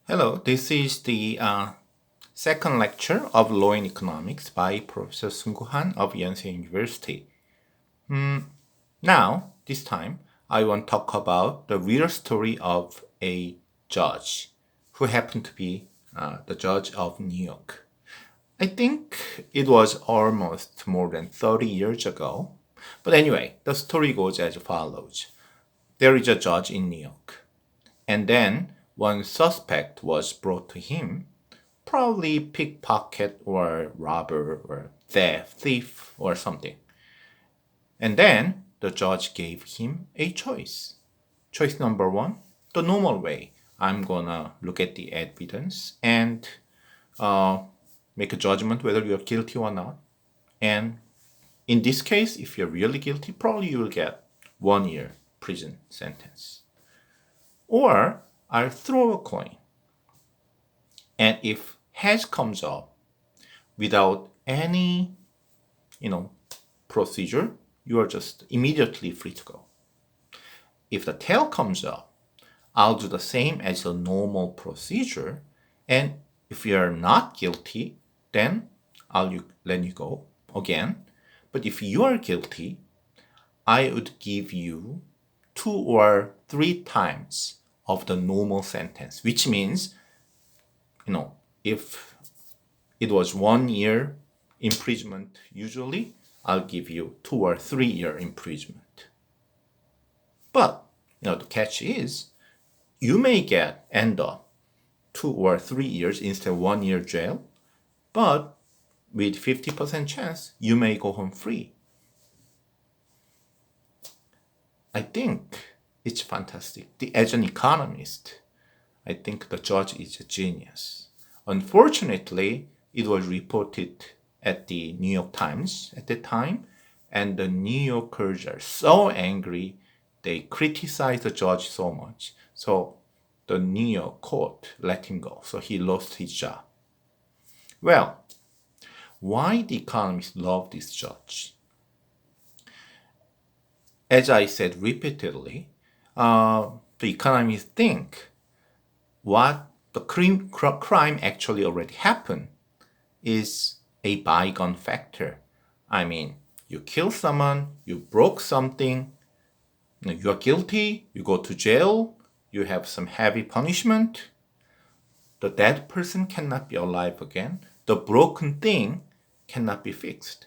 Hello, this is the second lecture of Law and Economics by Professor Sung Han of Yonsei University. Now, this time, I want to talk about the real story of a judge who happened to be the judge of New York. I think it was almost more than 30 years ago. But anyway, the story goes as follows. There is a judge in New York. And then one suspect was brought to him, probably pickpocket or robber or thief or something. And then the judge gave him a choice. Choice number one, the normal way. I'm gonna look at the evidence and make a judgment whether you're guilty or not. And in this case, if you're really guilty, probably you will get 1 year prison sentence. Or I'll throw a coin. And if heads comes up without any, procedure, you are just immediately free to go. If the tail comes up, I'll do the same as a normal procedure. And if you're not guilty, then I'll let you go again. But if you are guilty, I would give you 2 or 3 times of the normal sentence, which means, if it was 1 year imprisonment usually, I'll give you 2 or 3 year imprisonment. But, the catch is, you may end up 2 or 3 years instead of 1 year jail, but with 50% chance, you may go home free. I think it's fantastic. As an economist, I think the judge is a genius. Unfortunately, it was reported at the New York Times at the time, and the New Yorkers are so angry, they criticize the judge so much. So the New York court let him go. So he lost his job. Well, why the economists love this judge? As I said repeatedly, the economists think what the crime actually already happened is a bygone factor. I mean, you kill someone, you broke something, you are guilty, you go to jail, you have some heavy punishment. The dead person cannot be alive again. The broken thing cannot be fixed.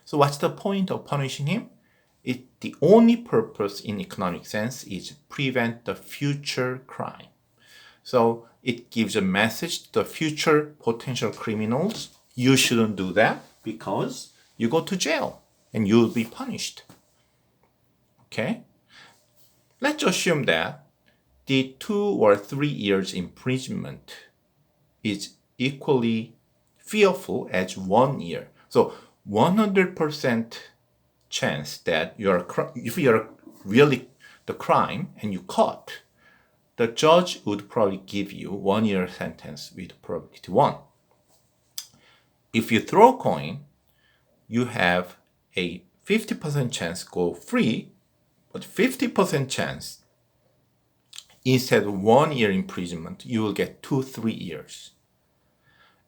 So what's the point of punishing him? The only purpose in economic sense is prevent the future crime. So it gives a message to the future potential criminals. You shouldn't do that because you go to jail and you'll be punished. Okay? Let's assume that the 2 or 3 years imprisonment is equally fearful as 1 year. So 100% chance that if you're really the crime and you caught, the judge would probably give you 1 year sentence with probability 1. If you throw a coin, you have a 50% chance go free, but 50% chance instead of 1 year imprisonment, you will get 2-3 years.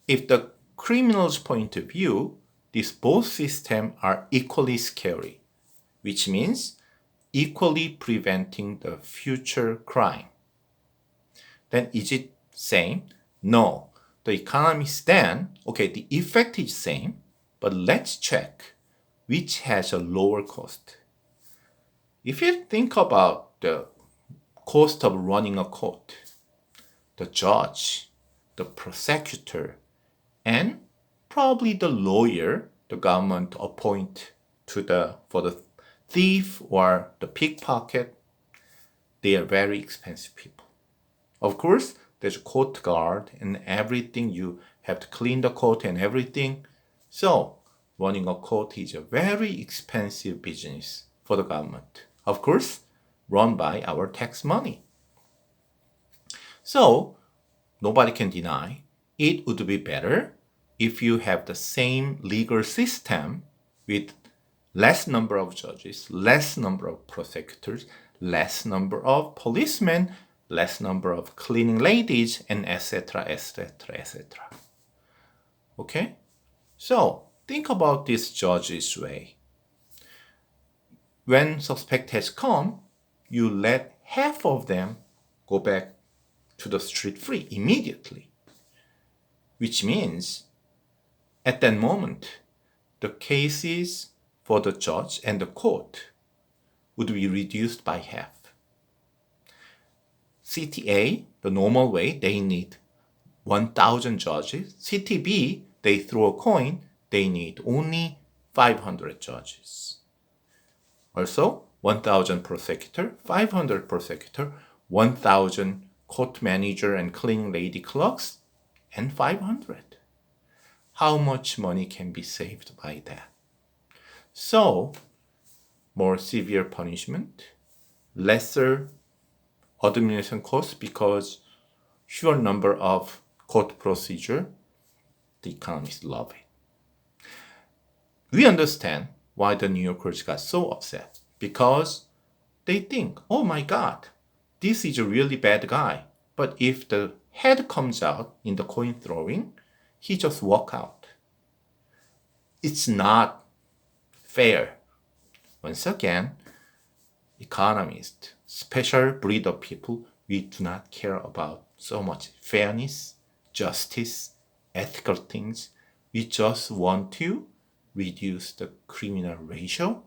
If the criminal's point of view, these both systems are equally scary, which means equally preventing the future crime. Then is it same? No. The economists then, the effect is same, but let's check which has a lower cost. If you think about the cost of running a court, the judge, the prosecutor, and probably the lawyer the government appoint for the thief or the pickpocket, they are very expensive people. Of course, there's a court guard and everything. You have to clean the court and everything. So running a court is a very expensive business for the government. Of course, run by our tax money. So nobody can deny it would be better if you have the same legal system with less number of judges, less number of prosecutors, less number of policemen, less number of cleaning ladies, and etc., etc., etc. Okay? So, think about this judge's way. When suspect has come, you let half of them go back to the street free immediately. Which means, at that moment, the cases for the judge and the court would be reduced by half. CTA, the normal way, they need 1,000 judges. CTB, they throw a coin, they need only 500 judges. Also, 1,000 prosecutor, 500 prosecutor, 1,000 court manager and cleaning lady clerks, and 500. How much money can be saved by that? So, more severe punishment, lesser administration costs because fewer number of court procedure, the economists love it. We understand why the New Yorkers got so upset, because they think, oh my God, this is a really bad guy. But if the head comes out in the coin throwing, he just walk out. It's not fair. Once again, economists, special breed of people, we do not care about so much fairness, justice, ethical things. We just want to reduce the criminal ratio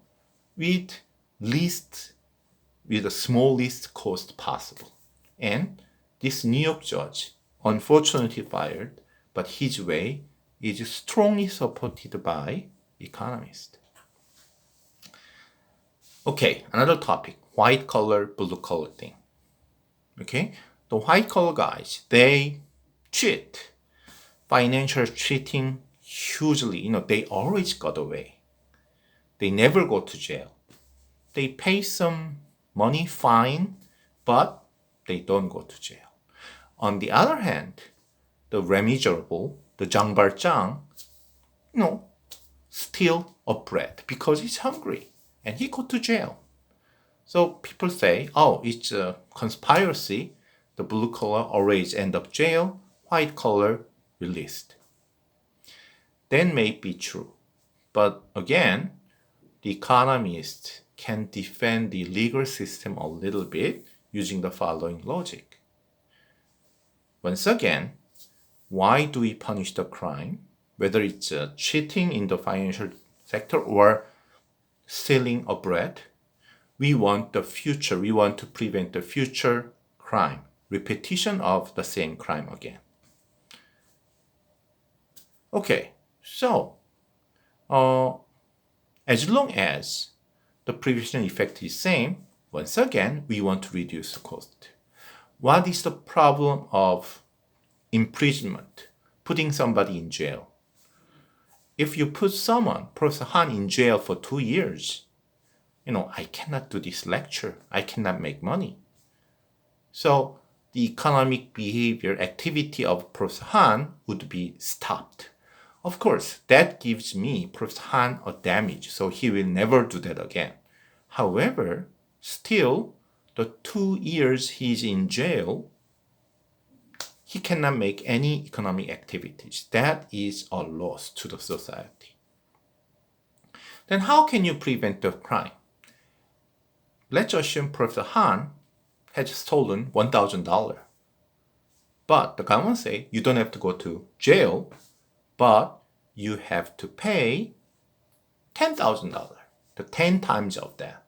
with the smallest cost possible. And this New York judge, unfortunately fired, but his way is strongly supported by economists. Okay, another topic, white collar, blue collar thing. Okay, the white collar guys, they cheat. Financial cheating, hugely, they always got away. They never go to jail. They pay some money fine, but they don't go to jail. On the other hand, the miserable, the 장발장, steal a bread because he's hungry and he go to jail. So people say, oh, it's a conspiracy. The blue collar always end up jail, white collar released. That may be true. But again, the economists can defend the legal system a little bit using the following logic. Once again, why do we punish the crime? Whether it's cheating in the financial sector or stealing a bread, we want to prevent the future crime, repetition of the same crime again. Okay, so as long as the prevention effect is same, once again, we want to reduce the cost. What is the problem of imprisonment, putting somebody in jail? If you put someone, Professor Han, in jail for 2 years, I cannot do this lecture. I cannot make money. So the economic behavior activity of Professor Han would be stopped. Of course, that gives me, Professor Han, a damage, so he will never do that again. However, still, the 2 years he's in jail, he cannot make any economic activities. That is a loss to the society. Then how can you prevent the crime? Let's assume Professor Han has stolen $1,000. But the government say you don't have to go to jail, but you have to pay $10,000, the 10 times of that.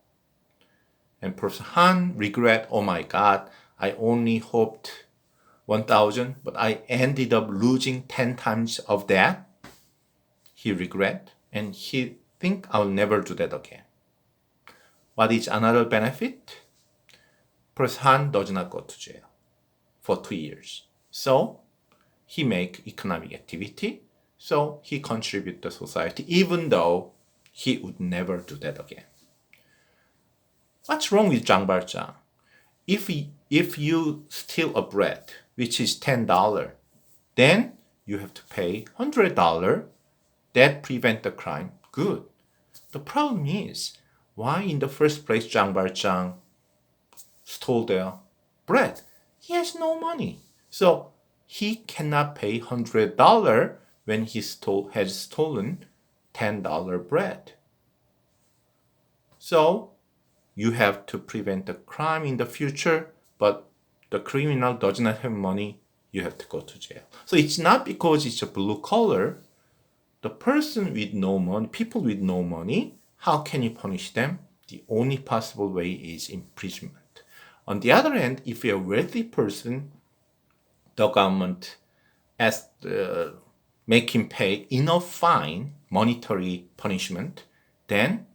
And Professor Han regret, oh my God, I only hoped 1,000, but I ended up losing 10 times of that. He regret, and he think I'll never do that again. What is another benefit? Professor Han does not go to jail for 2 years. So he make economic activity, so he contribute to society, even though he would never do that again. What's wrong with 장발장? If you steal a bread, which is $10, then you have to pay $100. That prevent the crime. Good. The problem is, why in the first place 장발장 stole their bread? he has no money. So he cannot pay $100 when he has stolen $10 bread. So you have to prevent the crime in the future, but the criminal does not have money, you have to go to jail. So it's not because it's a blue collar. The person with no money, people with no money, how can you punish them? The only possible way is imprisonment. On the other hand, if you're a wealthy person, the government make him pay enough fine, monetary punishment, then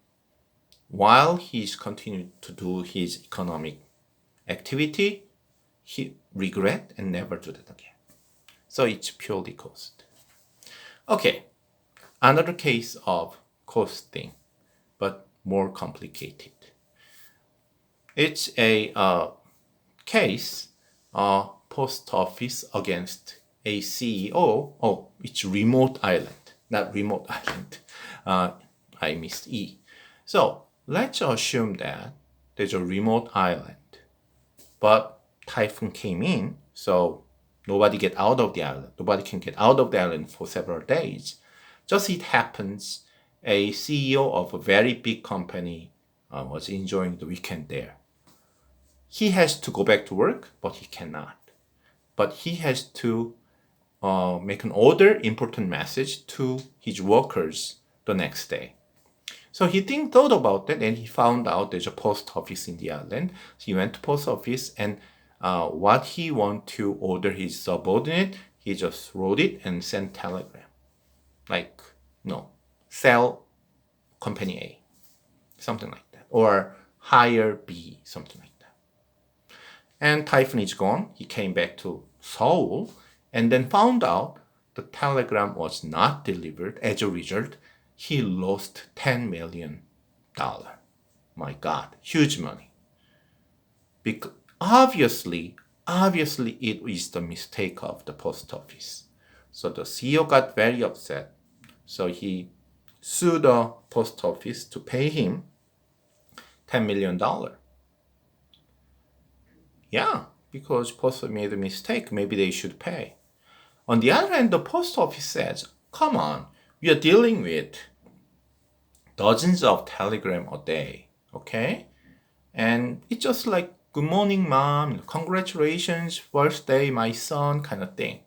while he's continuing to do his economic activity, he regret and never do that again. So it's purely cost. Okay, another case of costing, but more complicated. It's a case, post office against a CEO. Oh, it's remote island, not remote island. I missed E. So let's assume that there's a remote island, but typhoon came in, so nobody get out of the island. Nobody can get out of the island for several days. Just it happens, a CEO of a very big company was enjoying the weekend there. He has to go back to work, but he cannot. But he has to make an order, important message to his workers the next day. So he thought about that, and he found out there's a post office in the island. So he went to post office, and what he want to order his subordinate, he just wrote it and sent telegram. Like, no, sell company A, something like that. Or hire B, something like that. And typhoon is gone. He came back to Seoul and then found out the telegram was not delivered. As a result, he lost $10 million. My God, huge money. Because obviously it is the mistake of the post office. So the CEO got very upset. So he sued the post office to pay him $10 million. Yeah, because post office made a mistake, maybe they should pay. On the other hand, the post office says, come on, we are dealing with dozens of telegrams a day, okay? And it's just like, good morning, mom, congratulations, birthday, my son, kind of thing.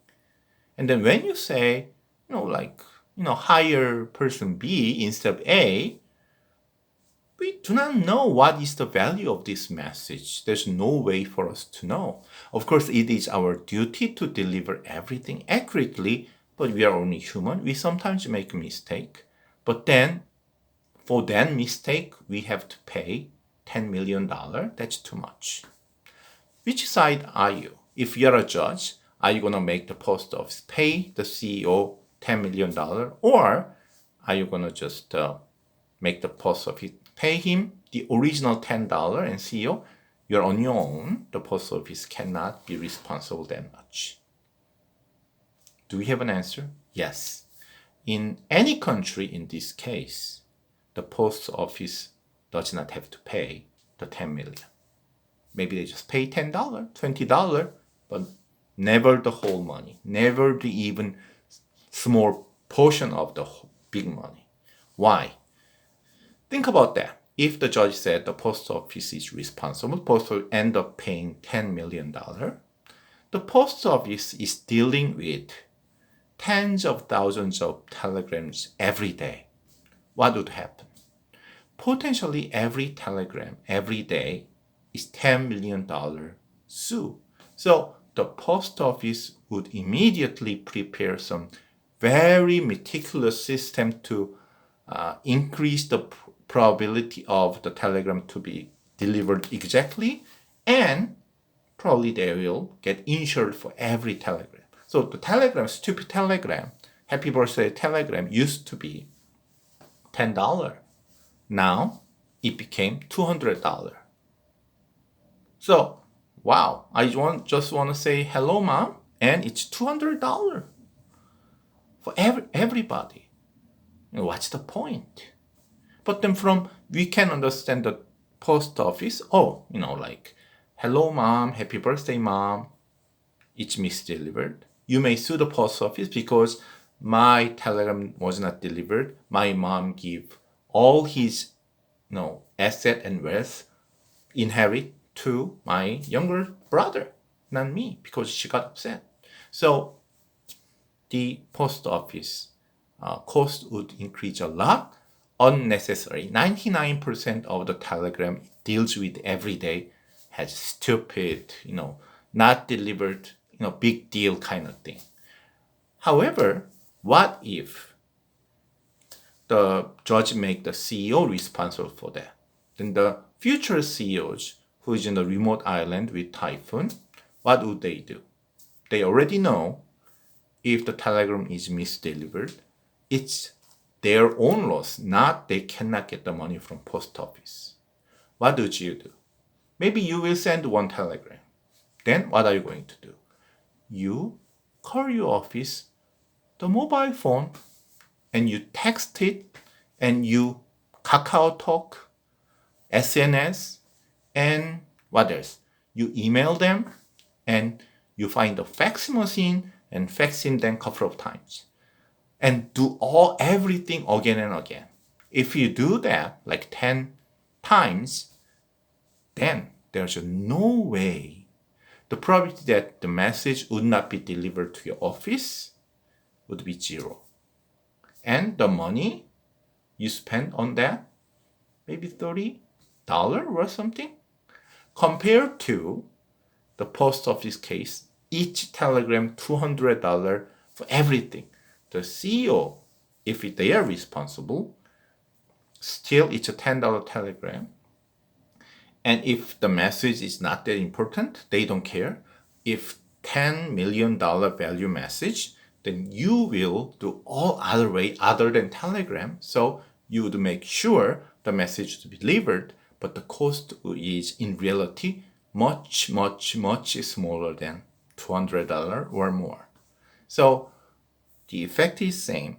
And then when you say, hire person B instead of A, we do not know what is the value of this message. There's no way for us to know. Of course, it is our duty to deliver everything accurately, but we are only human. We sometimes make a mistake. But then, for that mistake, we have to pay $10 million. That's too much. Which side are you? If you're a judge, are you going to make the post office pay the CEO $10 million? Or are you going to just make the post office pay him the original $10 and CEO, you're on your own. The post office cannot be responsible that much. Do we have an answer? Yes. In any country in this case, the post office does not have to pay the $10 million. Maybe they just pay $10, $20, but never the whole money, never the even small portion of the big money. Why? Think about that. If the judge said the post office is responsible, post office end up paying $10 million, the post office is dealing with tens of thousands of telegrams every day. What would happen? Potentially every telegram every day is $10 million sue. So the post office would immediately prepare some very meticulous system to increase the probability of the telegram to be delivered exactly, and probably they will get insured for every telegram. So the telegram, stupid telegram, happy birthday telegram used to be $10. Now it became $200. So, wow, I just want to say hello, mom, and it's $200 for everybody. What's the point? But then we can understand the post office, hello, mom, happy birthday, mom. it's misdelivered, you may sue the post office because my telegram was not delivered. My mom gave all his asset and wealth inherit to my younger brother, not me, because she got upset. So the post office cost would increase a lot, unnecessary. 99% of the telegram it deals with every day has stupid, not delivered, big deal kind of thing. However, what if the judge make the CEO responsible for that? Then the future CEOs who is in the remote island with typhoon, what would they do? They already know if the telegram is misdelivered, it's their own loss, not they cannot get the money from post office. What would you do? Maybe you will send one telegram. Then what are you going to do? You call your office, the mobile phone, and you text it, and you Kakao Talk, SNS, and what else? You email them, and you find the fax machine and faxing them a couple of times. And do everything again and again. If you do that like 10 times, then there's no way. The probability that the message would not be delivered to your office would be 0. And the money you spend on that, maybe $30 or something, compared to the post office case, each telegram $200 for everything. The CEO, if they are responsible, still it's a $10 telegram. And if the message is not that important, they don't care. If $10 million value message, then you will do all other way other than telegram. So you would make sure the message to be delivered, but the cost is in reality much, much, much smaller than $200 or more. So the effect is same.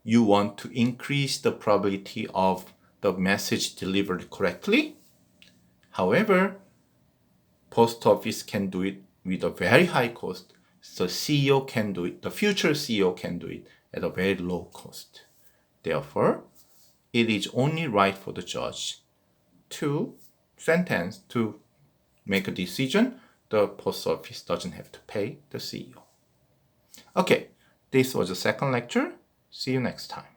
You want to increase the probability of the message delivered correctly. However, post office can do it with a very high cost. So CEO can do it, the future CEO can do it at a very low cost. Therefore, it is only right for the judge to sentence, to make a decision. The post office doesn't have to pay the CEO. Okay, this was the second lecture. See you next time.